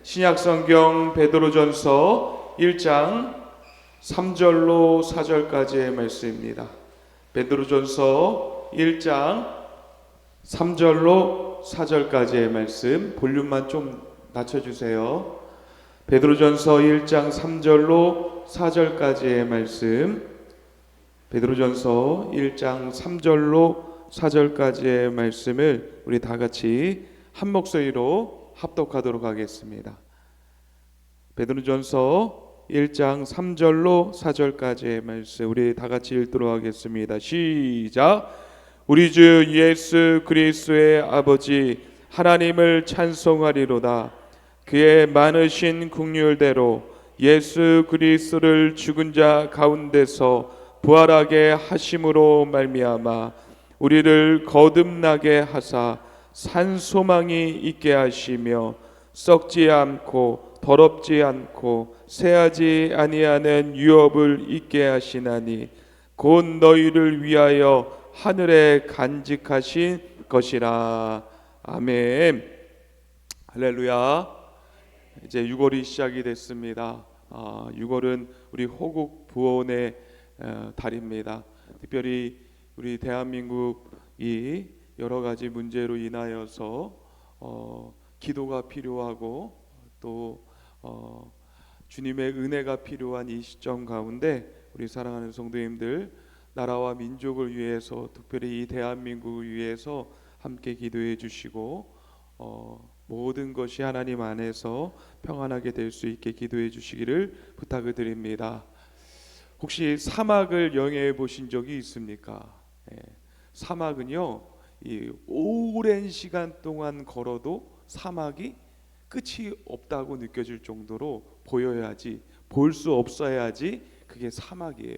신약성경 베드로전서 1장 3절로 4절까지의 말씀입니다. 베드로전서 1장 3절로 4절까지의 말씀, 볼륨만 좀 낮춰주세요. 베드로전서 1장 3절로 4절까지의 말씀, 베드로전서 1장 3절로 4절까지의 말씀을 우리 다 같이 한 목소리로 합독하도록 하겠습니다. 베드로전서 1장 3절로 4절까지의 말씀 우리 다 같이 읽도록 하겠습니다. 시작. 우리 주 예수 그리스도의 아버지 하나님을 찬송하리로다. 그의 많으신 긍휼대로 예수 그리스도를 죽은 자 가운데서 부활하게 하심으로 말미암아 우리를 거듭나게 하사 산 소망이 있게 하시며 썩지 않고 더럽지 않고 새하지 아니하는 유업을 있게 하시나니 곧 너희를 위하여 하늘에 간직하신 것이라. 아멘. 할렐루야. 이제 6월이 시작이 됐습니다. 6월은 우리 호국 부원의 달입니다. 특별히 우리 대한민국이 여러 가지 문제로 인하여서 기도가 필요하고 또 주님의 은혜가 필요한 이 시점 가운데 우리 사랑하는 성도님들, 나라와 민족을 위해서, 특별히 이 대한민국을 위해서 함께 기도해 주시고 모든 것이 하나님 안에서 평안하게 될 수 있게 기도해 주시기를 부탁을 드립니다. 혹시 사막을 여행해 보신 적이 있습니까? 사막은요, 이 오랜 시간 동안 걸어도 사막이 끝이 없다고 느껴질 정도로 보여야지, 볼 수 없어야지 그게 사막이에요.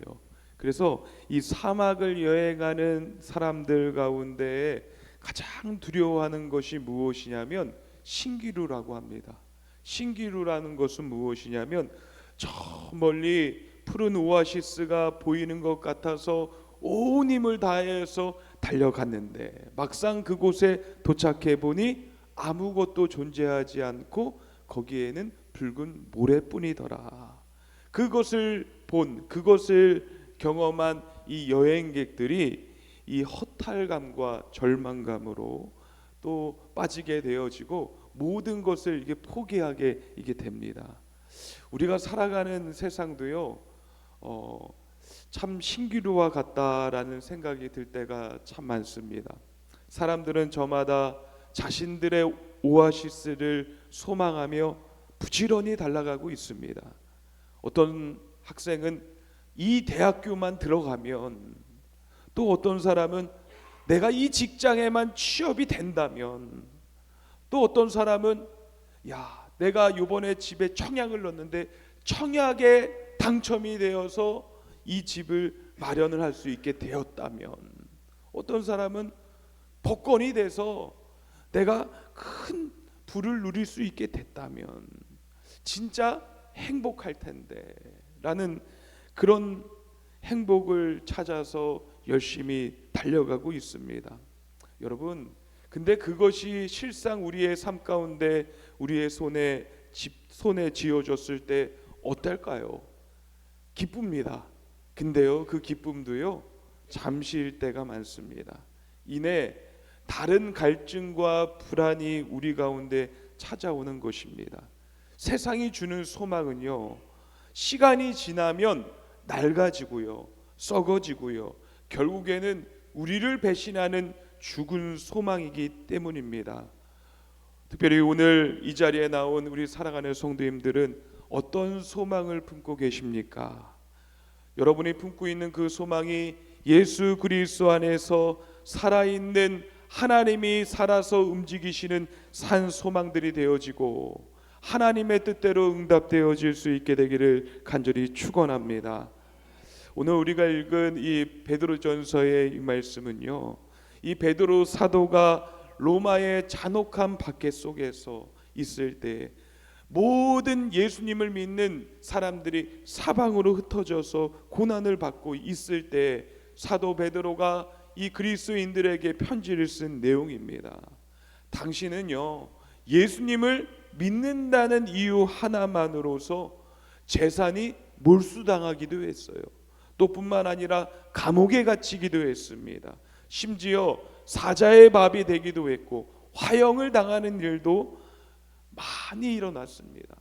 그래서 이 사막을 여행하는 사람들 가운데 가장 두려워하는 것이 무엇이냐면 신기루라고 합니다. 신기루라는 것은 무엇이냐면 저 멀리 푸른 오아시스가 보이는 것 같아서 온 힘을 다해서 달려갔는데 막상 그곳에 도착해 보니 아무것도 존재하지 않고 거기에는 붉은 모래뿐이더라. 그것을 경험한 이 여행객들이 이 허탈감과 절망감으로 또 빠지게 되어지고 모든 것을 이게 포기하게 이게 됩니다. 우리가 살아가는 세상도요, 참 신기루와 같다라는 생각이 들 때가 참 많습니다. 사람들은 저마다 자신들의 오아시스를 소망하며 부지런히 달려가고 있습니다. 어떤 학생은 이 대학교만 들어가면, 또 어떤 사람은 내가 이 직장에만 취업이 된다면, 또 어떤 사람은 내가 이번에 집에 청약을 넣었는데 청약에 당첨이 되어서 이 집을 마련을 할 수 있게 되었다면, 어떤 사람은 복권이 돼서 내가 큰 부를 누릴 수 있게 됐다면 진짜 행복할 텐데 라는 그런 행복을 찾아서 열심히 달려가고 있습니다. 여러분, 근데 그것이 실상 우리의 삶 가운데 우리의 손에 쥐어졌을 때 어떨까요? 기쁩니다. 근데요, 그 기쁨도요 잠시일 때가 많습니다. 이내 다른 갈증과 불안이 우리 가운데 찾아오는 것입니다. 세상이 주는 소망은요, 시간이 지나면 낡아지고요, 썩어지고요, 결국에는 우리를 배신하는 죽은 소망이기 때문입니다. 특별히 오늘 이 자리에 나온 우리 사랑하는 성도님들은 어떤 소망을 품고 계십니까? 여러분이 품고 있는 그 소망이 예수 그리스도 안에서 살아있는 하나님이 살아서 움직이시는 산 소망들이 되어지고 하나님의 뜻대로 응답되어질 수 있게 되기를 간절히 축원합니다. 오늘 우리가 읽은 이 베드로전서의 이 말씀은요, 이 베드로 사도가 로마의 잔혹한 박해 속에서 있을 때 모든 예수님을 믿는 사람들이 사방으로 흩어져서 고난을 받고 있을 때 사도 베드로가 이 그리스도인들에게 편지를 쓴 내용입니다. 당신은요, 예수님을 믿는다는 이유 하나만으로서 재산이 몰수당하기도 했어요. 또 뿐만 아니라 감옥에 갇히기도 했습니다. 심지어 사자의 밥이 되기도 했고 화형을 당하는 일도 많이 일어났습니다.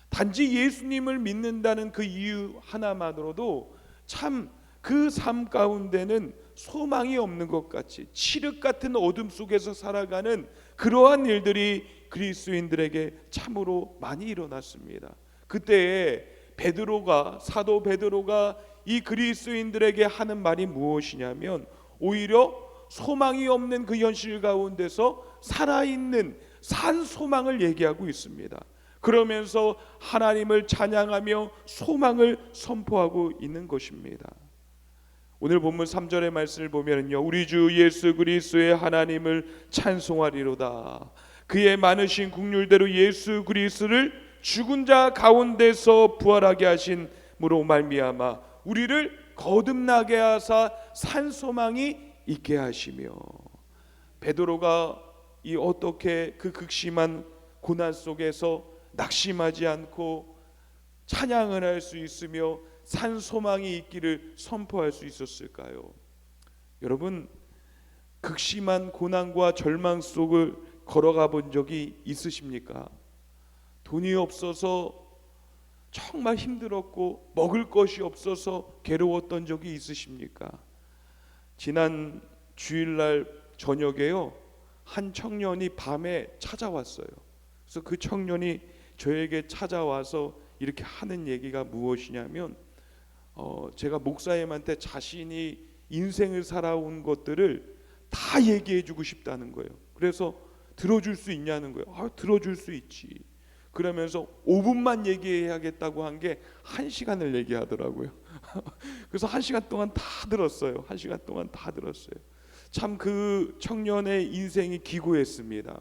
단지 예수님을 믿는다는 그 이유 하나만으로도 참 그 삶 가운데는 소망이 없는 것 같이 칠흑 같은 어둠 속에서 살아가는 그러한 일들이 그리스도인들에게 참으로 많이 일어났습니다. 그때에 사도 베드로가 이 그리스도인들에게 하는 말이 무엇이냐면 오히려 소망이 없는 그 현실 가운데서 살아있는 산 소망을 얘기하고 있습니다. 그러면서 하나님을 찬양하며 소망을 선포하고 있는 것입니다. 오늘 본문 3절의 말씀을 보면요, 우리 주 예수 그리스도의 하나님을 찬송하리로다. 그의 많으신 긍휼대로 예수 그리스도를 죽은 자 가운데서 부활하게 하심으로 말미암아 우리를 거듭나게 하사 산 소망이 있게 하시며, 베드로가 이 어떻게 그 극심한 고난 속에서 낙심하지 않고 찬양을 할 수 있으며 산 소망이 있기를 선포할 수 있었을까요? 여러분, 극심한 고난과 절망 속을 걸어가 본 적이 있으십니까? 돈이 없어서 정말 힘들었고 먹을 것이 없어서 괴로웠던 적이 있으십니까? 지난 주일날 저녁에요, 한 청년이 밤에 찾아왔어요. 그래서 그 청년이 저에게 찾아와서 이렇게 하는 얘기가 무엇이냐면 제가 목사님한테 자신이 인생을 살아온 것들을 다 얘기해 주고 싶다는 거예요. 그래서 들어줄 수 있냐는 거예요. 들어줄 수 있지. 그러면서 5분만 얘기해야겠다고 한 게 1시간을 얘기하더라고요. 그래서 1시간 동안 다 들었어요. 1시간 동안 다 들었어요. 참 그 청년의 인생이 기구했습니다.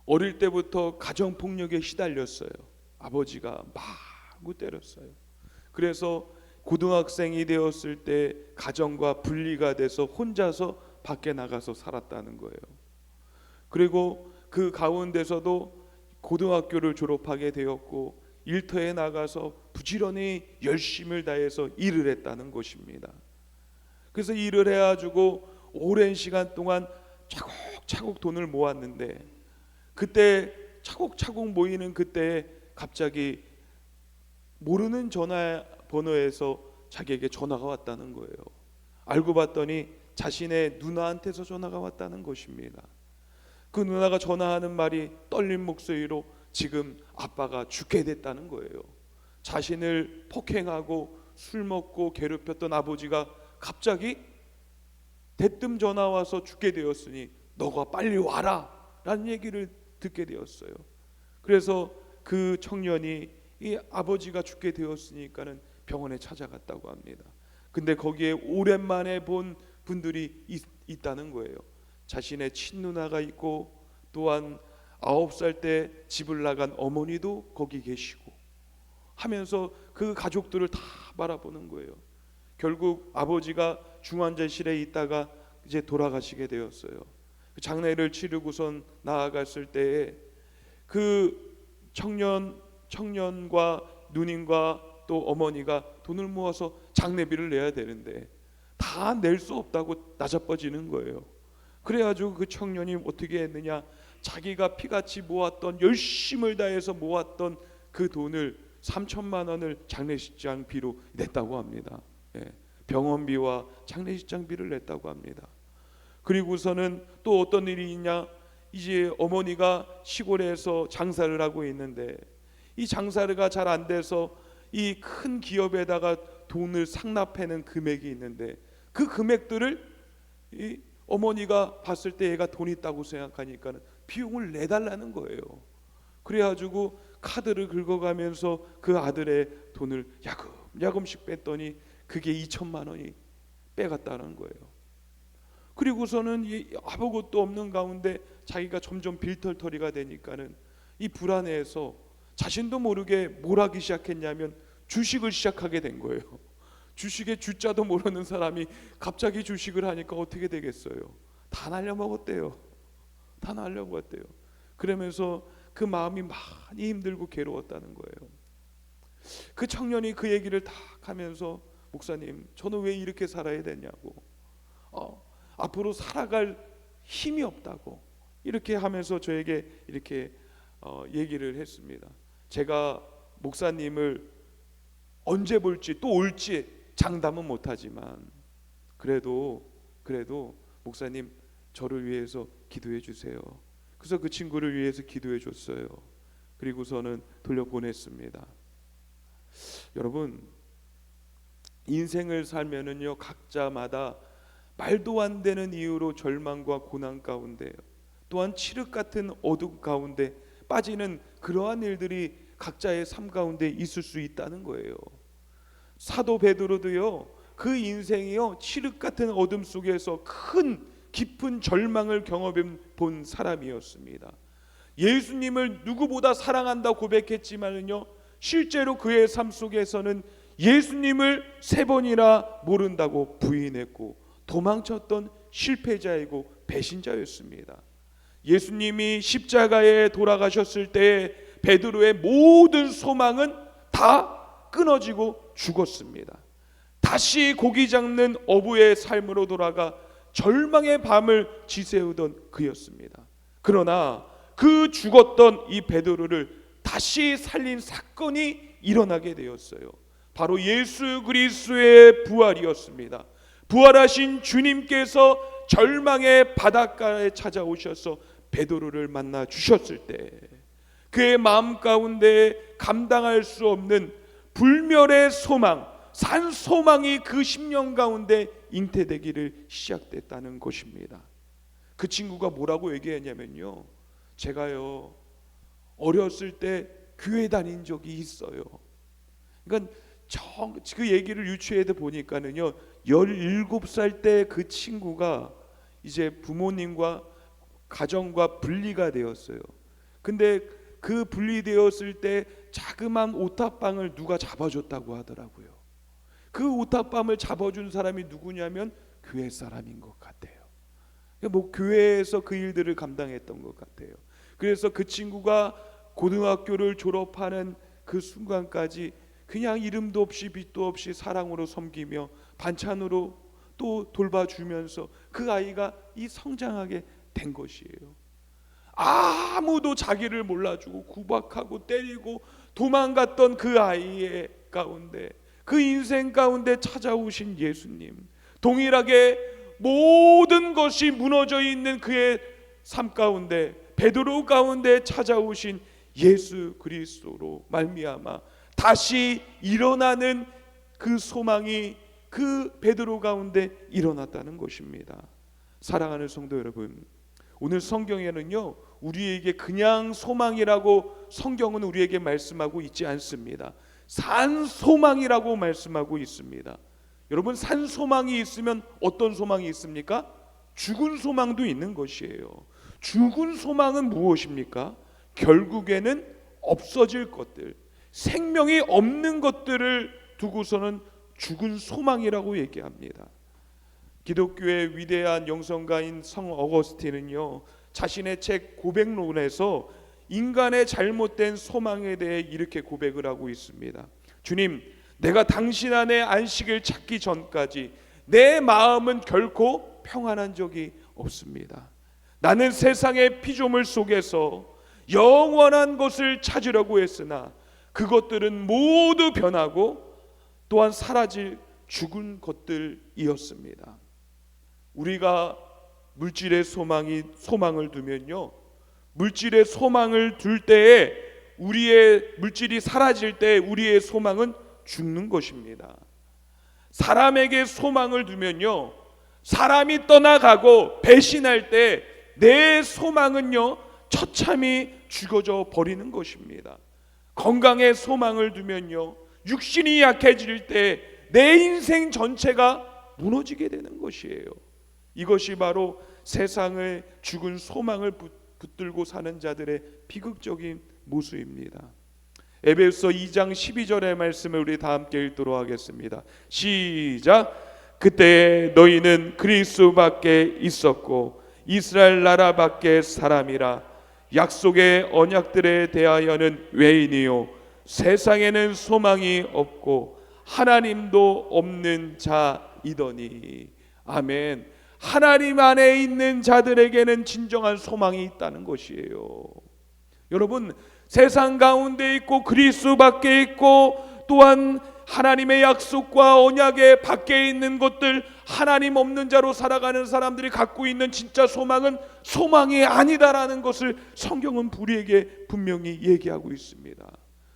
어릴 때부터 가정폭력에 시달렸어요. 아버지가 마구 때렸어요. 그래서 고등학생이 되었을 때 가정과 분리가 돼서 혼자서 밖에 나가서 살았다는 거예요. 그리고 그 가운데서도 고등학교를 졸업하게 되었고 일터에 나가서 부지런히 열심을 다해서 일을 했다는 것입니다. 그래서 일을 해가지고 오랜 시간 동안 차곡차곡 돈을 모았는데, 그때 차곡차곡 모이는 그때에 갑자기 모르는 전화번호에서 자기에게 전화가 왔다는 거예요. 알고 봤더니 자신의 누나한테서 전화가 왔다는 것입니다. 그 누나가 전화하는 말이 떨린 목소리로 지금 아빠가 죽게 됐다는 거예요. 자신을 폭행하고 술 먹고 괴롭혔던 아버지가 갑자기 대뜸 전화 와서 죽게 되었으니 너가 빨리 와라 라는 얘기를 듣게 되었어요. 그래서 그 청년이 이 아버지가 죽게 되었으니까는 병원에 찾아갔다고 합니다. 근데 거기에 오랜만에 본 분들이 있다는 거예요. 자신의 친누나가 있고 또한 9살 때 집을 나간 어머니도 거기 계시고 하면서 그 가족들을 다 바라보는 거예요. 결국 아버지가 중환자실에 있다가 이제 돌아가시게 되었어요. 장례를 치르고선 나아갔을 때에 그 청년과 누님과 또 어머니가 돈을 모아서 장례비를 내야 되는데 다 낼 수 없다고 나자빠지는 거예요. 그래가지고 그 청년이 어떻게 했느냐, 자기가 피같이 모았던, 열심을 다해서 모았던 그 돈을 3천만 원을 장례식장비로 냈다고 합니다. 병원비와 장례식장비를 냈다고 합니다. 그리고서는 또 어떤 일이 있냐, 이제 어머니가 시골에서 장사를 하고 있는데 이 장사가 잘 안 돼서 이 큰 기업에다가 돈을 상납하는 금액이 있는데 그 금액들을 이 어머니가 봤을 때 얘가 돈 있다고 생각하니까 비용을 내달라는 거예요. 그래가지고 카드를 긁어가면서 그 아들의 돈을 야금야금씩 뺐더니 그게 2천만 원이 빼갔다는 거예요. 그리고서는 이 아무것도 없는 가운데 자기가 점점 빌털터리가 되니까는 이 불안해서 자신도 모르게 뭘 하기 시작했냐면 주식을 시작하게 된 거예요. 주식의 주자도 모르는 사람이 갑자기 주식을 하니까 어떻게 되겠어요? 다 날려먹었대요. 다 날려먹었대요. 그러면서 그 마음이 많이 힘들고 괴로웠다는 거예요. 그 청년이 그 얘기를 다 하면서 목사님, 저는 왜 이렇게 살아야 되냐고, 앞으로 살아갈 힘이 없다고 이렇게 하면서 저에게 이렇게 얘기를 했습니다. 제가 목사님을 언제 볼지 또 올지 장담은 못하지만 그래도 목사님 저를 위해서 기도해 주세요. 그래서 그 친구를 위해서 기도해 줬어요. 그리고서는 돌려보냈습니다. 여러분, 인생을 살면은요, 각자마다 말도 안 되는 이유로 절망과 고난 가운데, 또한 칠흑 같은 어둠 가운데 빠지는 그러한 일들이 각자의 삶 가운데 있을 수 있다는 거예요. 사도 베드로도요, 그 인생이요, 칠흑 같은 어둠 속에서 큰 깊은 절망을 경험해 본 사람이었습니다. 예수님을 누구보다 사랑한다 고백했지만은요, 실제로 그의 삶 속에서는 예수님을 3번이나 모른다고 부인했고 도망쳤던 실패자이고 배신자였습니다. 예수님이 십자가에 돌아가셨을 때 베드로의 모든 소망은 다 끊어지고 죽었습니다. 다시 고기 잡는 어부의 삶으로 돌아가 절망의 밤을 지새우던 그였습니다. 그러나 그 죽었던 이 베드로를 다시 살린 사건이 일어나게 되었어요. 바로 예수 그리스도의 부활이었습니다. 부활하신 주님께서 절망의 바닷가에 찾아오셔서 베드로를 만나 주셨을 때 그의 마음 가운데 감당할 수 없는 불멸의 소망, 산 소망이 그 10년 가운데 잉태되기를 시작됐다는 것입니다. 그 친구가 뭐라고 얘기했냐면요, 제가요 어렸을 때 교회 다닌 적이 있어요. 그러니까 그 얘기를 유추해서 보니까는요, 17살 때 그 친구가 이제 부모님과 가정과 분리가 되었어요. 근데 그 분리되었을 때 자그마한 오탑방을 누가 잡아줬다고 하더라고요. 그 오탑방을 잡아준 사람이 누구냐면 교회 사람인 것 같아요. 뭐 교회에서 그 일들을 감당했던 것 같아요. 그래서 그 친구가 고등학교를 졸업하는 그 순간까지 그냥 이름도 없이 빛도 없이 사랑으로 섬기며 반찬으로 또 돌봐주면서 그 아이가 이 성장하게 된 것이에요. 아무도 자기를 몰라주고 구박하고 때리고 도망갔던 그 아이의 가운데, 그 인생 가운데 찾아오신 예수님, 동일하게 모든 것이 무너져 있는 그의 삶 가운데 베드로 가운데 찾아오신 예수 그리스도로 말미암아 다시 일어나는 그 소망이 그 베드로 가운데 일어났다는 것입니다. 사랑하는 성도 여러분, 오늘 성경에는요, 우리에게 그냥 소망이라고 성경은 우리에게 말씀하고 있지 않습니다. 산 소망이라고 말씀하고 있습니다. 여러분, 산 소망이 있으면 어떤 소망이 있습니까? 죽은 소망도 있는 것이에요. 죽은 소망은 무엇입니까? 결국에는 없어질 것들, 생명이 없는 것들을 두고서는 죽은 소망이라고 얘기합니다. 기독교의 위대한 영성가인 성 어거스틴은요, 자신의 책 고백론에서 인간의 잘못된 소망에 대해 이렇게 고백을 하고 있습니다. 주님, 내가 당신 안에 안식을 찾기 전까지 내 마음은 결코 평안한 적이 없습니다. 나는 세상의 피조물 속에서 영원한 것을 찾으려고 했으나 그것들은 모두 변하고 또한 사라질 죽은 것들이었습니다. 우리가 물질의 소망을 두면요, 물질의 소망을 둘 때에 우리의 물질이 사라질 때 우리의 소망은 죽는 것입니다. 사람에게 소망을 두면요, 사람이 떠나가고 배신할 때 내 소망은요 처참히 죽어져 버리는 것입니다. 건강에 소망을 두면요, 육신이 약해질 때 내 인생 전체가 무너지게 되는 것이에요. 이것이 바로 세상의 죽은 소망을 붙들고 사는 자들의 비극적인 모습입니다. 에베소 2장 12절의 말씀을 우리 다 함께 읽도록 하겠습니다. 시작. 그때 너희는 그리스도 밖에 있었고 이스라엘 나라 밖에 사람이라. 약속의 언약들에 대하여는 외인이요 세상에는 소망이 없고 하나님도 없는 자이더니. 아멘. 하나님 안에 있는 자들에게는 진정한 소망이 있다는 것이에요. 여러분, 세상 가운데 있고 그리스도 밖에 있고 또한 하나님의 약속과 언약의 밖에 있는 것들, 하나님 없는 자로 살아가는 사람들이 갖고 있는 진짜 소망은 소망이 아니다라는 것을 성경은 우리에게 분명히 얘기하고 있습니다.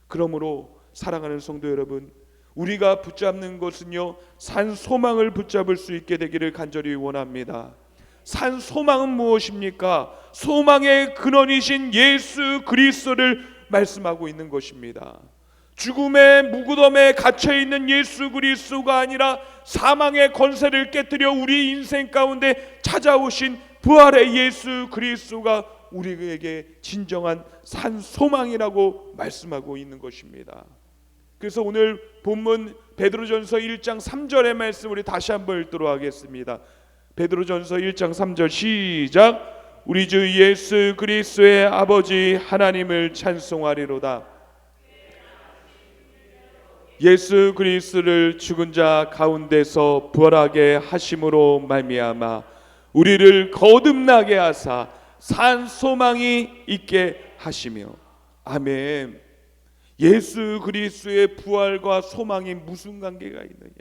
그러므로 사랑하는 성도 여러분, 우리가 붙잡는 것은요, 산 소망을 붙잡을 수 있게 되기를 간절히 원합니다. 산 소망은 무엇입니까? 소망의 근원이신 예수 그리스도를 말씀하고 있는 것입니다. 죽음의 무구덤에 갇혀있는 예수 그리스도가 아니라 사망의 권세를 깨뜨려 우리 인생 가운데 찾아오신 부활의 예수 그리스도가 우리에게 진정한 산 소망이라고 말씀하고 있는 것입니다. 그래서 오늘 본문 베드로전서 1장 3절의 말씀 우리 다시 한번 읽도록 하겠습니다. 베드로전서 1장 3절 시작. 우리 주 예수 그리스도의 아버지 하나님을 찬송하리로다. 예수 그리스도를 죽은 자 가운데서 부활하게 하심으로 말미암아 우리를 거듭나게 하사 산 소망이 있게 하시며. 아멘. 예수 그리스도의 부활과 소망이 무슨 관계가 있느냐?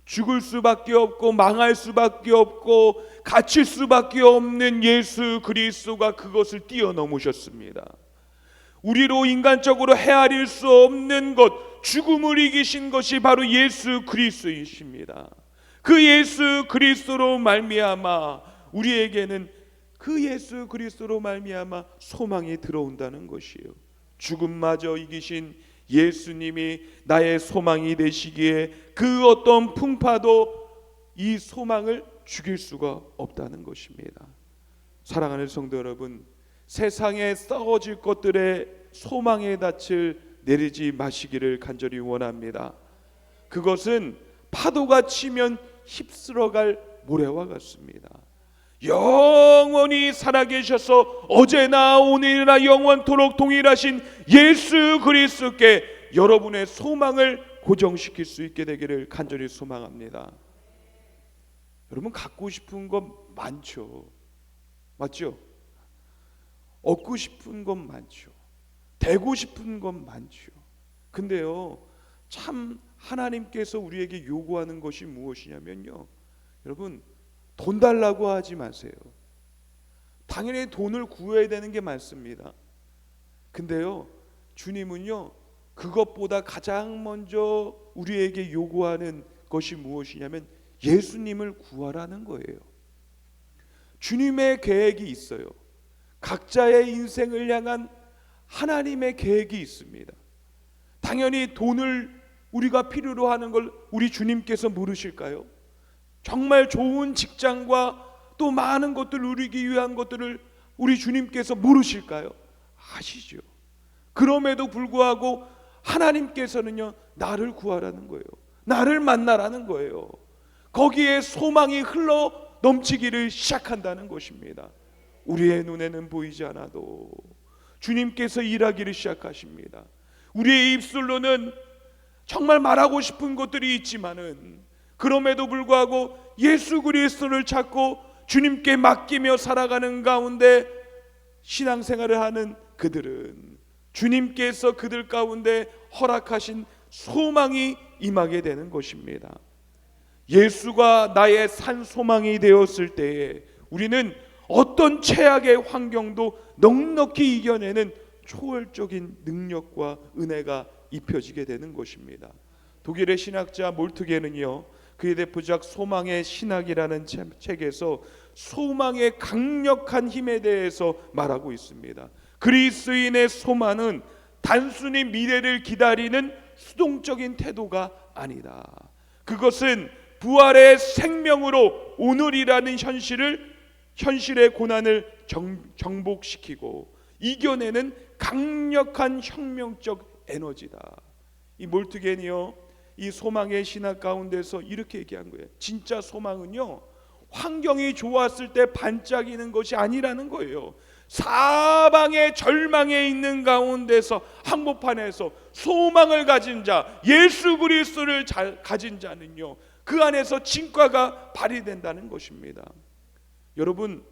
죽을 수밖에 없고 망할 수밖에 없고 갇힐 수밖에 없는 예수 그리스도가 그것을 뛰어넘으셨습니다. 우리로 인간적으로 헤아릴 수 없는 것, 죽음을 이기신 것이 바로 예수 그리스도이십니다. 그 예수 그리스도로 말미암아 우리에게는 그 예수 그리스도로 말미암아 소망이 들어온다는 것이에요. 죽음마저 이기신 예수님이 나의 소망이 되시기에 그 어떤 풍파도 이 소망을 죽일 수가 없다는 것입니다. 사랑하는 성도 여러분, 세상에 썩어질 것들의 소망의 닻을 내리지 마시기를 간절히 원합니다. 그것은 파도가 치면 휩쓸어갈 모래와 같습니다. 영원히 살아계셔서 어제나 오늘이나 영원토록 동일하신 예수 그리스도께 여러분의 소망을 고정시킬 수 있게 되기를 간절히 소망합니다. 여러분, 갖고 싶은 것 많죠. 맞죠? 얻고 싶은 것 많죠. 되고 싶은 것 많죠. 근데요, 참 하나님께서 우리에게 요구하는 것이 무엇이냐면요, 여러분, 돈 달라고 하지 마세요. 당연히 돈을 구해야 되는 게 맞습니다. 근데요, 주님은요, 그것보다 가장 먼저 우리에게 요구하는 것이 무엇이냐면 예수님을 구하라는 거예요. 주님의 계획이 있어요. 각자의 인생을 향한 하나님의 계획이 있습니다. 당연히 돈을 우리가 필요로 하는 걸 우리 주님께서 모르실까요? 정말 좋은 직장과 또 많은 것들을 누리기 위한 것들을 우리 주님께서 모르실까요? 아시죠. 그럼에도 불구하고 하나님께서는요, 나를 구하라는 거예요. 나를 만나라는 거예요. 거기에 소망이 흘러 넘치기를 시작한다는 것입니다. 우리의 눈에는 보이지 않아도 주님께서 일하기를 시작하십니다. 우리의 입술로는 정말 말하고 싶은 것들이 있지만은 그럼에도 불구하고 예수 그리스도를 찾고 주님께 맡기며 살아가는 가운데 신앙생활을 하는 그들은 주님께서 그들 가운데 허락하신 소망이 임하게 되는 것입니다. 예수가 나의 산 소망이 되었을 때에 우리는 어떤 최악의 환경도 넉넉히 이겨내는 초월적인 능력과 은혜가 입혀지게 되는 것입니다. 독일의 신학자 몰트게는요, 그의 대표작 소망의 신학이라는 책에서 소망의 강력한 힘에 대해서 말하고 있습니다. 그리스도인의 소망은 단순히 미래를 기다리는 수동적인 태도가 아니다. 그것은 부활의 생명으로 오늘이라는 현실의 고난을 정복시키고 이겨내는 강력한 혁명적 에너지다. 이 몰트겐이요, 이 소망의 신학 가운데서 이렇게 얘기한 거예요. 진짜 소망은요, 환경이 좋았을 때 반짝이는 것이 아니라는 거예요. 사방의 절망에 있는 가운데서 한복판에서 소망을 가진 자, 예수 그리스도를 가진 자는요, 그 안에서 진과가 발휘된다는 것입니다. 여러분,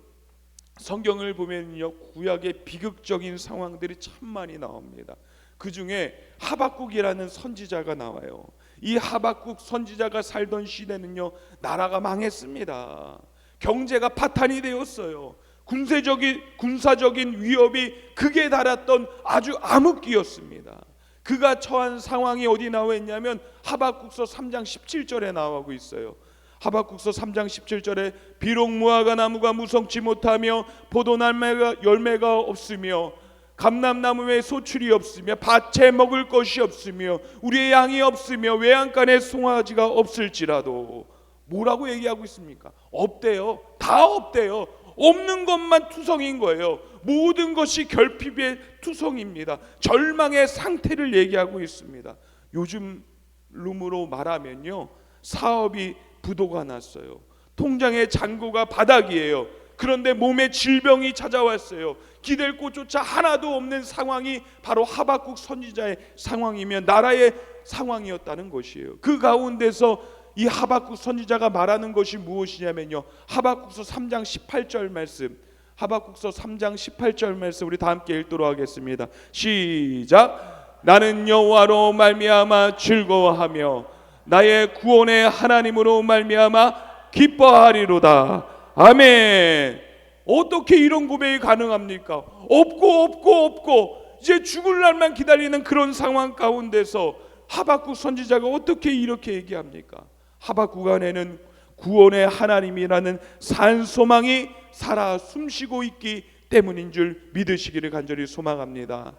성경을 보면요, 구약의 비극적인 상황들이 참 많이 나옵니다. 그 중에 하박국이라는 선지자가 나와요. 이 하박국 선지자가 살던 시대는요, 나라가 망했습니다. 경제가 파탄이 되었어요. 군사적인 위협이 극에 달했던 아주 암흑기였습니다. 그가 처한 상황이 어디 나와 있냐면 하박국서 3장 17절에 나오고 있어요. 하박국서 3장 17절에 비록 무화과 나무가 무성치 못하며 포도나무가 열매가 없으며 감람나무에 소출이 없으며 밭에 먹을 것이 없으며 우리의 양이 없으며 외양간에 송아지가 없을지라도, 뭐라고 얘기하고 있습니까? 없대요. 다 없대요. 없는 것만 투성인 거예요. 모든 것이 결핍의 투성입니다. 절망의 상태를 얘기하고 있습니다. 요즘 룸으로 말하면요, 사업이 부도가 났어요. 통장의 잔고가 바닥이에요. 그런데 몸에 질병이 찾아왔어요. 기댈 곳조차 하나도 없는 상황이 바로 하박국 선지자의 상황이며 나라의 상황이었다는 것이에요. 그 가운데서 이 하박국 선지자가 말하는 것이 무엇이냐면요, 하박국서 3장 18절 말씀, 하박국서 3장 18절 말씀 우리 다 함께 읽도록 하겠습니다. 시작. 나는 여호와로 말미암아 즐거워하며 나의 구원의 하나님으로 말미암아 기뻐하리로다. 아멘. 어떻게 이런 고백이 가능합니까? 없고 이제 죽을 날만 기다리는 그런 상황 가운데서 하박국 선지자가 어떻게 이렇게 얘기합니까? 하박국 안에는 구원의 하나님이라는 산소망이 살아 숨쉬고 있기 때문인 줄 믿으시기를 간절히 소망합니다.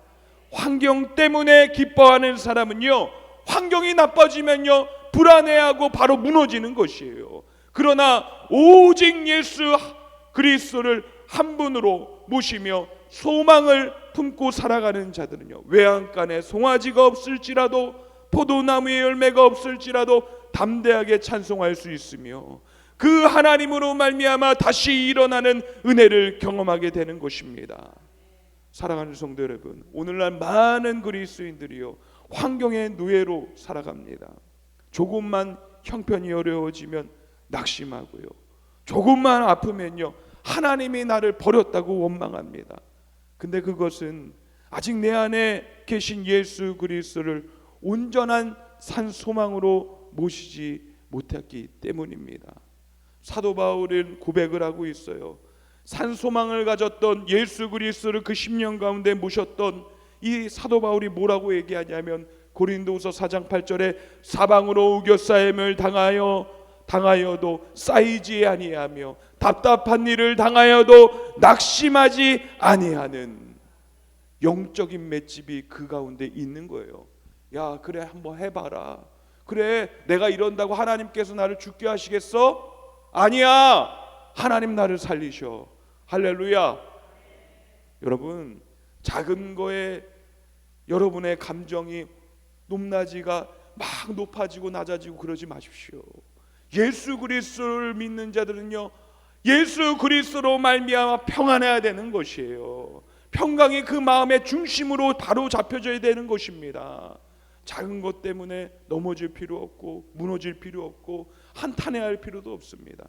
환경 때문에 기뻐하는 사람은요, 환경이 나빠지면요 불안해하고 바로 무너지는 것이에요. 그러나 오직 예수 그리스도를 한 분으로 모시며 소망을 품고 살아가는 자들은요, 외양간에 송아지가 없을지라도 포도나무에 열매가 없을지라도 담대하게 찬송할 수 있으며 그 하나님으로 말미암아 다시 일어나는 은혜를 경험하게 되는 것입니다. 사랑하는 성도 여러분, 오늘날 많은 그리스도인들이요 환경의 노예로 살아갑니다. 조금만 형편이 어려워지면 낙심하고요, 조금만 아프면요 하나님이 나를 버렸다고 원망합니다. 근데 그것은 아직 내 안에 계신 예수 그리스도를 온전한 산 소망으로 모시지 못했기 때문입니다. 사도 바울은 고백을 하고 있어요. 산 소망을 가졌던 예수 그리스도를 그 10년 가운데 모셨던 이 사도 바울이 뭐라고 얘기하냐면 고린도후서 4장 8절에 사방으로 우겨싸임을 당하여도 쌓이지 아니하며 답답한 일을 당하여도 낙심하지 아니하는 영적인 맷집이 그 가운데 있는 거예요. 야, 그래, 한번 해봐라. 그래, 내가 이런다고 하나님께서 나를 죽게 하시겠어? 아니야, 하나님 나를 살리셔. 할렐루야. 여러분, 작은 거에 여러분의 감정이 높낮이가 막 높아지고 낮아지고 그러지 마십시오. 예수 그리스도를 믿는 자들은요 예수 그리스도로 말미암아 평안해야 되는 것이에요. 평강이 그 마음의 중심으로 바로 잡혀져야 되는 것입니다. 작은 것 때문에 넘어질 필요 없고 무너질 필요 없고 한탄해할 필요도 없습니다.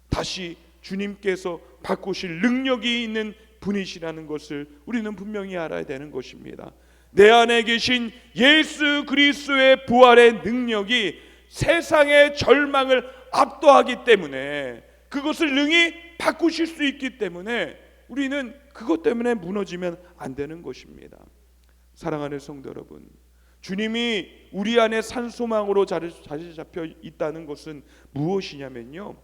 다시 주님께서 바꾸실 능력이 있는 분이시라는 것을 우리는 분명히 알아야 되는 것입니다. 내 안에 계신 예수 그리스도의 부활의 능력이 세상의 절망을 압도하기 때문에, 그것을 능히 바꾸실 수 있기 때문에 우리는 그것 때문에 무너지면 안 되는 것입니다. 사랑하는 성도 여러분, 주님이 우리 안에 산소망으로 자리 잡혀 있다는 것은 무엇이냐면요,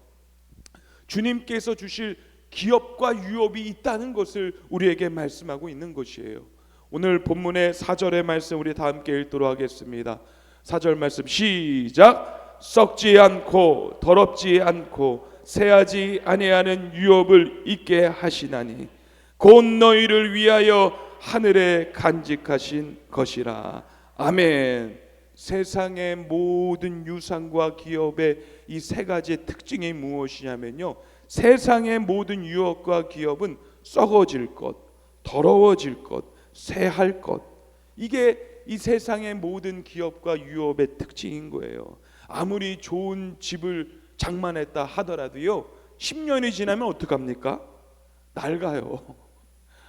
주님께서 주실 기업과 유업이 있다는 것을 우리에게 말씀하고 있는 것이에요. 오늘 본문의 4절의 말씀 우리 다 함께 읽도록 하겠습니다. 4절 말씀 시작. 썩지 않고 더럽지 않고 새하지 아니하는 유업을 있게 하시나니 곧 너희를 위하여 하늘에 간직하신 것이라. 아멘. 세상의 모든 유산과 기업의 이 세 가지의 특징이 무엇이냐면요, 세상의 모든 유업과 기업은 썩어질 것, 더러워질 것, 새할 것, 이게 이 세상의 모든 기업과 유업의 특징인 거예요. 아무리 좋은 집을 장만했다 하더라도요, 10년이 지나면 어떡합니까? 낡아요.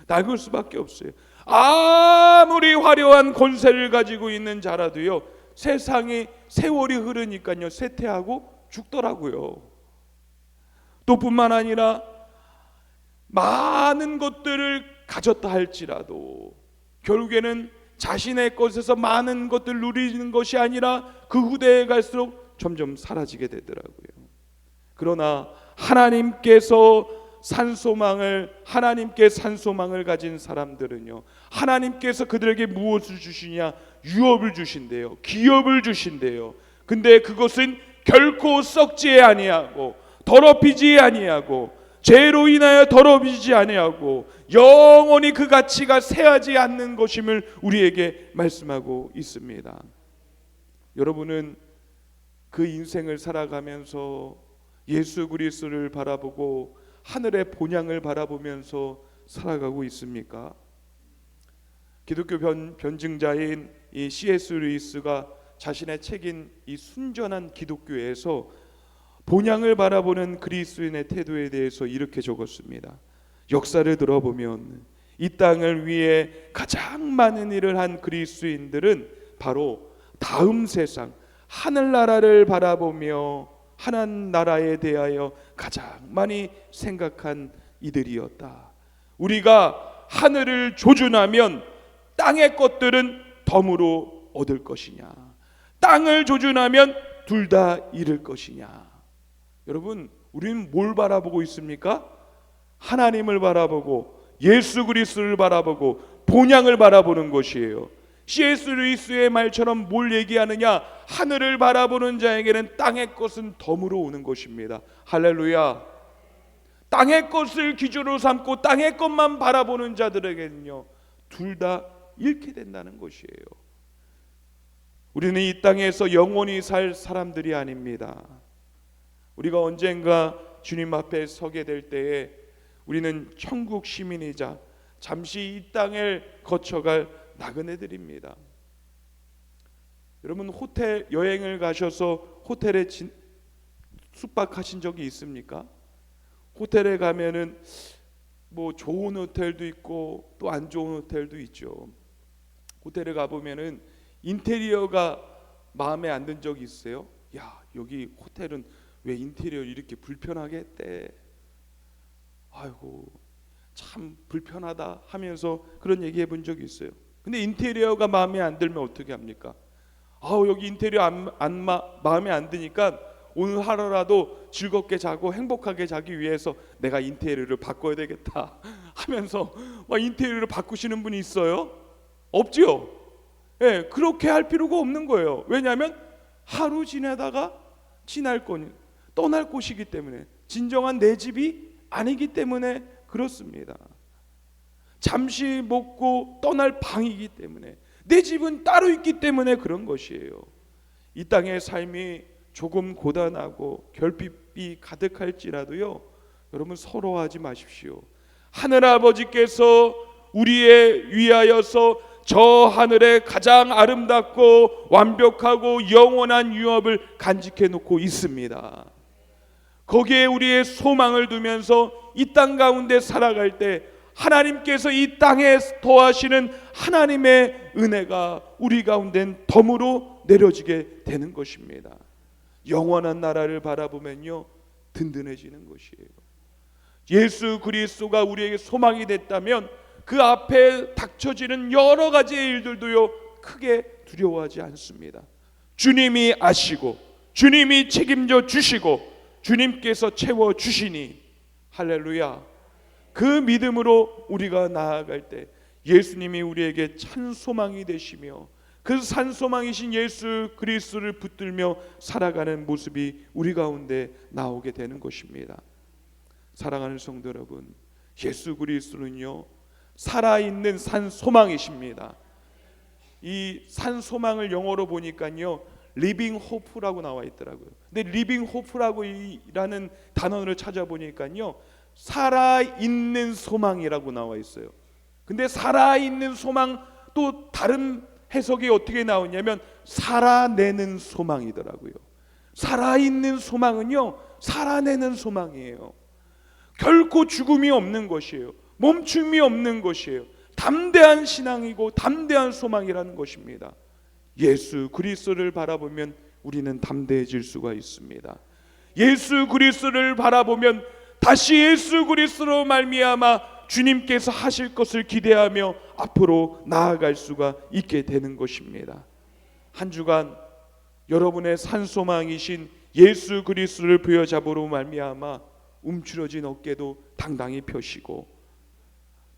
낡을 수밖에 없어요. 아무리 화려한 권세를 가지고 있는 자라도요, 세월이 흐르니까요, 쇠퇴하고 죽더라고요. 또 뿐만 아니라 많은 것들을 가졌다 할지라도 결국에는 자신의 것에서 많은 것들을 누리는 것이 아니라 그 후대에 갈수록 점점 사라지게 되더라고요. 그러나 하나님께 산소망을 가진 사람들은요, 하나님께서 그들에게 무엇을 주시냐? 유업을 주신대요. 기업을 주신대요. 근데 그것은 결코 썩지 아니하고 더럽히지 아니하고 죄로 인하여 더럽히지 아니하고 영원히 그 가치가 쇠하지 않는 것임을 우리에게 말씀하고 있습니다. 여러분은 그 인생을 살아가면서 예수 그리스도를 바라보고 하늘의 본향을 바라보면서 살아가고 있습니까? 기독교 변증자인 이 C.S. 루이스가 자신의 책인 이 순전한 기독교에서 본향을 바라보는 그리스도인의 태도에 대해서 이렇게 적었습니다. 역사를 들어보면 이 땅을 위해 가장 많은 일을 한 그리스도인들은 바로 다음 세상 하늘나라를 바라보며 하나님 나라에 대하여 가장 많이 생각한 이들이었다. 우리가 하늘을 조준하면 땅의 것들은 덤으로 얻을 것이냐, 땅을 조준하면 둘 다 잃을 것이냐. 여러분, 우리는 뭘 바라보고 있습니까? 하나님을 바라보고 예수 그리스도를 바라보고 본향을 바라보는 것이에요. C.S. 루이스의 말처럼 뭘 얘기하느냐? 하늘을 바라보는 자에게는 땅의 것은 덤으로 오는 것입니다. 할렐루야. 땅의 것을 기준으로 삼고 땅의 것만 바라보는 자들에게는요, 둘 다 잃게 된다는 것이에요. 우리는 이 땅에서 영원히 살 사람들이 아닙니다. 우리가 언젠가 주님 앞에 서게 될 때에 우리는 천국 시민이자 잠시 이 땅을 거쳐갈 나그네들입니다. 여러분, 호텔 여행을 가셔서 호텔에 숙박하신 적이 있습니까? 호텔에 가면은 뭐 좋은 호텔도 있고 또 안 좋은 호텔도 있죠. 호텔에 가보면은 인테리어가 마음에 안 든 적이 있어요? 야, 여기 호텔은 왜 인테리어를 이렇게 불편하게 했대? 아이고, 참 불편하다 하면서 그런 얘기 해본 적이 있어요. 근데 인테리어가 마음에 안 들면 어떻게 합니까? 여기 인테리어 마음에 안 드니까 오늘 하루라도 즐겁게 자고 행복하게 자기 위해서 내가 인테리어를 바꿔야 되겠다 하면서 막 인테리어를 바꾸시는 분이 있어요? 없지요? 예, 그렇게 할 필요가 없는 거예요. 왜냐하면 하루 지내다가 떠날 곳이기 때문에, 진정한 내 집이 아니기 때문에 그렇습니다. 잠시 먹고 떠날 방이기 때문에, 내 집은 따로 있기 때문에 그런 것이에요. 이 땅의 삶이 조금 고단하고 결핍이 가득할지라도요, 여러분 서러워하지 마십시오. 하늘아버지께서 우리에 위하여서 저 하늘에 가장 아름답고 완벽하고 영원한 유업을 간직해 놓고 있습니다. 거기에 우리의 소망을 두면서 이 땅 가운데 살아갈 때 하나님께서 이 땅에 더하시는 하나님의 은혜가 우리 가운데는 덤으로 내려지게 되는 것입니다. 영원한 나라를 바라보면요, 든든해지는 것이에요. 예수 그리스도가 우리에게 소망이 됐다면 그 앞에 닥쳐지는 여러 가지의 일들도요, 크게 두려워하지 않습니다. 주님이 아시고 주님이 책임져 주시고 주님께서 채워 주시니, 할렐루야. 그 믿음으로 우리가 나아갈 때 예수님이 우리에게 참 소망이 되시며 그 산 소망이신 예수 그리스도를 붙들며 살아가는 모습이 우리 가운데 나오게 되는 것입니다. 사랑하는 성도 여러분, 예수 그리스도는요, 살아있는 산 소망이십니다. 이 산 소망을 영어로 보니까요, 리빙 호프라고 나와 있더라고요. 근데 리빙 호프라고 라는 단어를 찾아보니까요, 살아있는 소망이라고 나와 있어요. 근데 살아있는 소망, 또 다른 해석이 어떻게 나오냐면 살아내는 소망이더라고요. 살아있는 소망은요, 살아내는 소망이에요. 결코 죽음이 없는 것이에요. 멈춤이 없는 것이에요. 담대한 신앙이고 담대한 소망이라는 것입니다. 예수 그리스도를 바라보면 우리는 담대해질 수가 있습니다. 예수 그리스도를 바라보면 다시 예수 그리스도로 말미암아 주님께서 하실 것을 기대하며 앞으로 나아갈 수가 있게 되는 것입니다. 한 주간 여러분의 산소망이신 예수 그리스도를 부여잡으로 말미암아 움츠러진 어깨도 당당히 펴시고,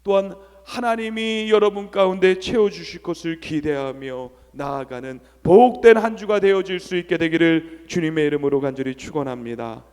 또한 하나님이 여러분 가운데 채워주실 것을 기대하며 나아가는 복된 한 주가 되어질 수 있게 되기를 주님의 이름으로 간절히 축원합니다.